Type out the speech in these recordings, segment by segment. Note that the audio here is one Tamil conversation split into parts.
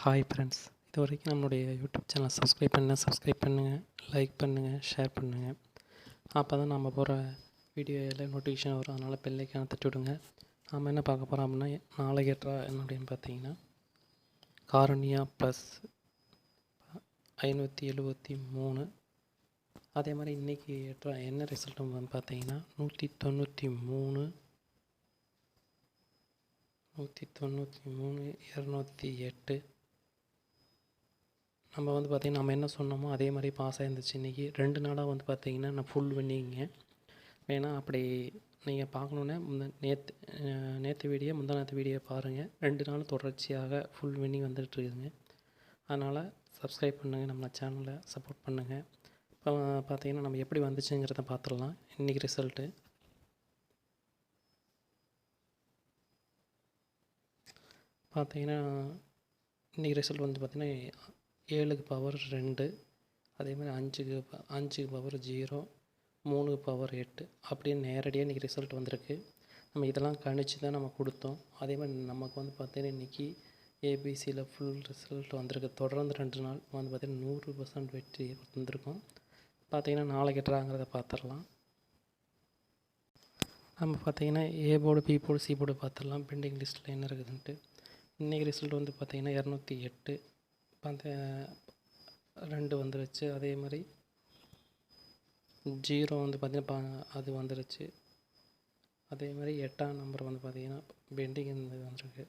ஹாய் ஃப்ரெண்ட்ஸ், இது வரைக்கும் நம்மளுடைய யூடியூப் சேனலை சப்ஸ்கிரைப் பண்ணுங்கள், லைக் பண்ணுங்கள், ஷேர் பண்ணுங்கள். அப்போ தான் நம்ம போகிற வீடியோ எல்லாம் நோட்டிஃபிகேஷன் வரும். அதனால் பெல் ஐக்கானை தட்டி விடுங்க. நாம் என்ன பார்க்க போகிறோம் அப்படின்னா, நாளைக்கு எட்ரா என்ன அப்படின்னு பார்த்தீங்கன்னா, காரணியா ப்ளஸ் 573. அதே மாதிரி இன்றைக்கி எட்ரா என்ன ரிசல்ட் வந்து பார்த்தீங்கன்னா 193, 208. நம்ம வந்து பார்த்திங்கன்னா நம்ம என்ன சொன்னோமோ அதே மாதிரி பாஸ் ஆகிருந்துச்சு. இன்றைக்கி 2 நாளாக வந்து பார்த்திங்கன்னா நான் ஃபுல் வின்னிங்க. வேணால் அப்படி நீங்கள் பார்க்கணுன்னா நேற்று வீடியோ முந்தானத்து வீடியோ பாருங்கள். 2 நாள் தொடர்ச்சியாக ஃபுல் வின்னிங் வந்துட்டுருக்குதுங்க. அதனால் சப்ஸ்கிரைப் பண்ணுங்கள், நம்ம சேனலை சப்போர்ட் பண்ணுங்கள். இப்போ பார்த்திங்கன்னா நம்ம எப்படி வந்துச்சுங்கிறத பார்த்துடலாம். இன்றைக்கி ரிசல்ட்டு பார்த்திங்கன்னா இன்றைக்கி ரிசல்ட் வந்து பார்த்திங்கன்னா 7க்கு பவர் 2, அதே மாதிரி 5க்கு பவர் 0, 3க்கு பவர் 8 அப்படின்னு நேரடியாக இன்றைக்கி ரிசல்ட் வந்திருக்கு. நம்ம இதெல்லாம் கணிச்சு தான் நம்ம கொடுத்தோம். அதே மாதிரி நமக்கு வந்து பார்த்திங்கன்னா இன்றைக்கி ஏபிசியில் ஃபுல் ரிசல்ட் வந்திருக்கு. தொடர்ந்து 2 நாள் வந்து பார்த்திங்கன்னா 100% வெற்றி வந்திருக்கோம். பார்த்திங்கன்னா நாளைக்கு எட்ராங்கிறத பார்த்துடலாம். நம்ம பார்த்திங்கன்னா A board, B board, C board பார்த்துடலாம். பெண்டிங் லிஸ்ட்டில் என்ன இருக்குதுன்ட்டு. இன்றைக்கி ரிசல்ட் வந்து பார்த்திங்கன்னா 208 அந்த 2 வந்துருச்சு. அதே மாதிரி 0 வந்து பார்த்திங்கன்னா அது வந்துருச்சு. அதே மாதிரி 8ஆம் நம்பர் வந்து பார்த்திங்கன்னா பெண்டிங் வந்துருக்கு.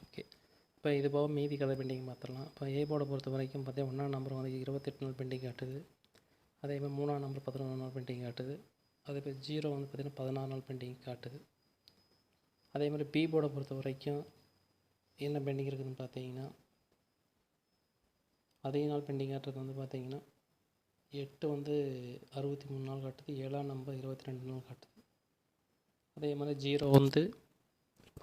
ஓகே, இப்போ இது போக மீதி கதை பெண்டிங் பார்த்துடலாம். இப்போ ஏ போர்டை பொறுத்த வரைக்கும் பார்த்திங்கன்னா 1ஆம் நம்பர் வந்து 28 நாள் பெண்டிங் காட்டுது. அதே மாதிரி 3ஆம் நம்பர் 11 நாள் பெண்டிங் காட்டுது. அதே மாதிரி 0 வந்து பார்த்திங்கன்னா 16 நாள் பெண்டிங் காட்டுது. அதே மாதிரி பி போர்டை பொறுத்த வரைக்கும் என்ன பெண்டிங் இருக்குதுன்னு பார்த்தீங்கன்னா, அதே நாள் பெண்டிங் காட்டுறது வந்து பார்த்திங்கன்னா 8 வந்து 63 நாள் காட்டுது. 7ஆம் நம்பர் 22 நாள் காட்டுது. அதே மாதிரி 0 வந்து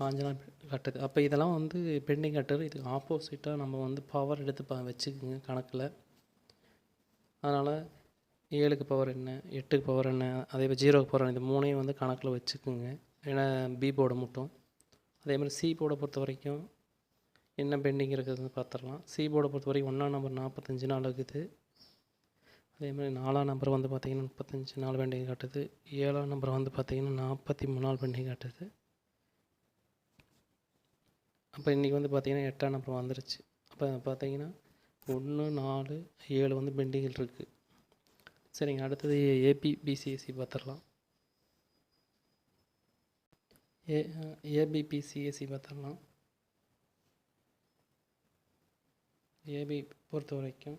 5 நாள் காட்டுது. அப்போ இதெல்லாம் வந்து பெண்டிங் காட்டுறது. இதுக்கு ஆப்போசிட்டாக நம்ம வந்து பவர் எடுத்து வச்சுக்குங்க கணக்கில். அதனால் 7க்கு பவர் என்ன, 8க்கு பவர் என்ன, அதே மாதிரி 0க்கு பவர் என்ன, இது 3ஐயும் வந்து கணக்கில் வச்சுக்குங்க. ஏன்னா பி போர்டை மட்டும். அதே மாதிரி சி போர்டை பொறுத்த வரைக்கும் என்ன பெண்டிங் இருக்குதுன்னு பார்த்துடலாம். சி போர்டை பொறுத்த வரைக்கும் 1ஆம் நம்பர் 45 நாள் இருக்குது. அதே மாதிரி 4ஆம் நம்பர் வந்து பார்த்திங்கன்னா 35 நாள் பெண்டிங் காட்டுது. 7ஆம் நம்பர் வந்து பார்த்திங்கன்னா 43 நாள் பெண்டிங் காட்டுது. அப்போ இன்றைக்கி வந்து பார்த்திங்கன்னா 8ஆம் நம்பர் வந்துருச்சு. அப்போ பார்த்திங்கன்னா 1, 4, 7 வந்து பெண்டிங்கில் இருக்குது. சரிங்க, அடுத்தது ஏபிபிசிஎஸ்சி பார்த்துடலாம். ஏபிபிசிஎஸ்சி பார்த்துடலாம். ஏபி பொறுத்த வரைக்கும்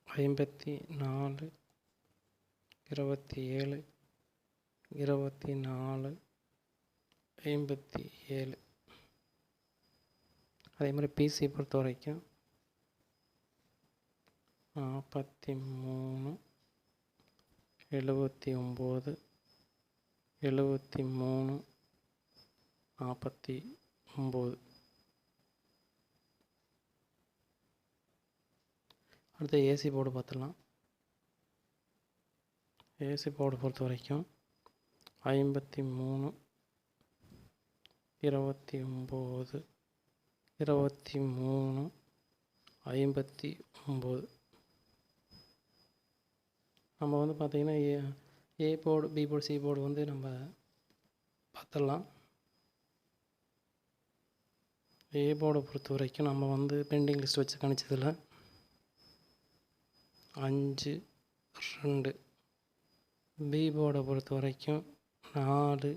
54, 27, 24, 57. அதே மாதிரி பிசி பொறுத்த வரைக்கும் 43, 79, 73, 49. அடுத்து ஏசி போர்டு பார்த்துடலாம். ஏசி போர்டு பொறுத்த வரைக்கும் 53, 29, 23, 59. நம்ம வந்து பார்த்திங்கன்னா A board, B board, C board வந்து நம்ம பார்த்துடலாம். ஏ போர்டை பொறுத்த வரைக்கும் நம்ம வந்து பெண்டிங் லிஸ்ட் வச்சு கணிச்சதில் 5, 2. பி போர்டை பொறுத்த வரைக்கும் 4,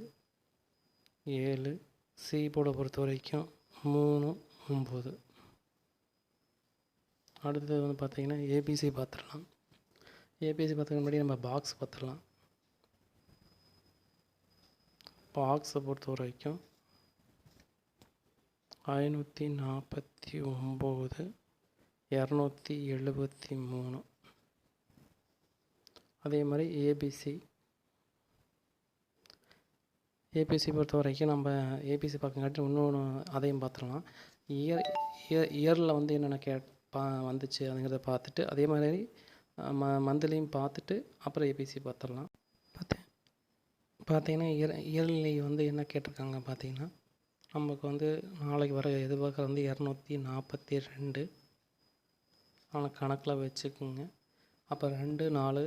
7. சி போர்டை பொறுத்த வரைக்கும் 3, 9. அடுத்தது வந்து பார்த்திங்கன்னா ஏபிசி பார்த்துடலாம். ஏபிசி பார்த்துக்க முன்னாடி நம்ம பாக்ஸ் பார்த்துடலாம். பாக்ஸை பொறுத்த வரைக்கும் 549, 273. அதே மாதிரி ஏபிசி பொறுத்த வரைக்கும் நம்ம ஏபிசி பார்க்கங்காட்டி இன்னொன்று அதையும் பார்த்துடலாம். இயரில் வந்து என்னென்ன வந்துச்சு அதுங்கிறத பார்த்துட்டு, அதே மாதிரி மந்த்லியும் பார்த்துட்டு அப்புறம் ஏபிசி பார்த்துடலாம். பார்த்தீங்கன்னா இயர்லி வந்து என்ன கேட்டிருக்காங்க பார்த்தீங்கன்னா நமக்கு வந்து நாளைக்கு வர எதிர்பார்க்குறது வந்து 242. ஆனால் கணக்கில் வச்சுக்குங்க. அப்போ 2 4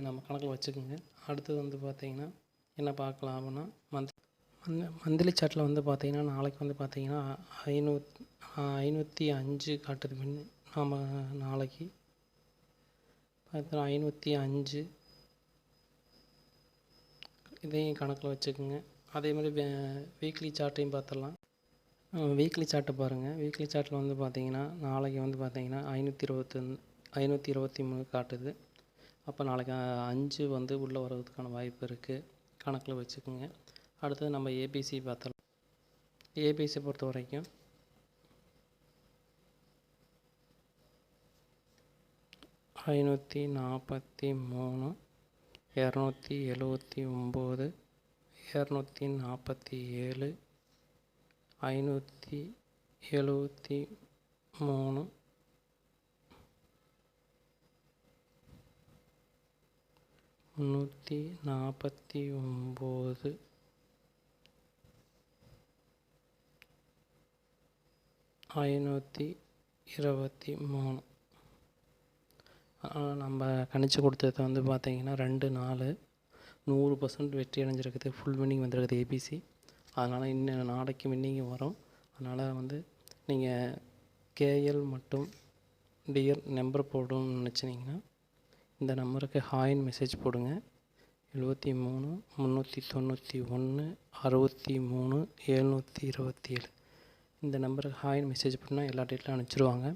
நம்ம கணக்கில் வச்சுக்கோங்க. அடுத்தது வந்து பார்த்திங்கன்னா என்ன பார்க்கலாம் அப்படின்னா மந்த்லி சார்ட்டில் வந்து பார்த்திங்கன்னா நாளைக்கு வந்து பார்த்திங்கன்னா 505 காட்டுது. நம்ம நாளைக்கு பார்த்தா 505 இதையும் கணக்கில் வச்சுக்கோங்க. அதே மாதிரி வீக்லி சார்ட்டையும் பார்த்துடலாம். வீக்லி சார்ட்டை பாருங்கள். வீக்லி சார்ட்டில் வந்து பார்த்திங்கன்னா நாளைக்கு வந்து பார்த்திங்கன்னா 523 காட்டுது. அப்போ நாளைக்கு 5 வந்து உள்ளே வர்றதுக்கான வாய்ப்பு இருக்குது, கணக்கில் வச்சுக்கோங்க. அடுத்தது நம்ம ஏபிசி பார்த்தலாம். ஏபிசி பொறுத்த வரைக்கும் 543, 279, 247, 573, 349, 523. நம்ம கணிச்சு கொடுத்தது வந்து பார்த்திங்கன்னா 2 4 100% வெற்றி அடைஞ்சிருக்குது. ஃபுல் வின்னிங் வந்துருக்குது ஏபிசி. அதனால் இன்னும் நாளைக்கு வின்னிங் வரும். அதனால் வந்து நீங்கள் கேஎல் மற்றும் டிஎல் நம்பர் போடணும்னு நினச்சிங்கன்னா இந்த நம்பருக்கு ஹாய்ன்னு மெசேஜ் போடுங்க. 73 391 63 727 இந்த நம்பருக்கு ஹாய்ன்னு மெசேஜ் பண்ணால் எல்லா டீட்டெயிலும் அனுப்பிச்சிடுவாங்க.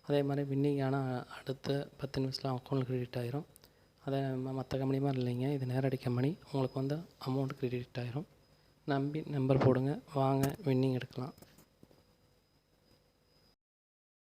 அதே மாதிரி வின்னிங்கான அடுத்த 10 நிமிஷத்தில் அக்கௌண்ட் கிரெடிட் ஆகிரும். அதை மற்ற கம்பெனி மாதிரி இல்லைங்க, இது நேரடி கம்பெனி. உங்களுக்கு வந்து அமௌண்ட் கிரெடிட் ஆகிரும். நம்பி நம்பர் போடுங்க, வாங்க வின்னிங் எடுக்கலாம்.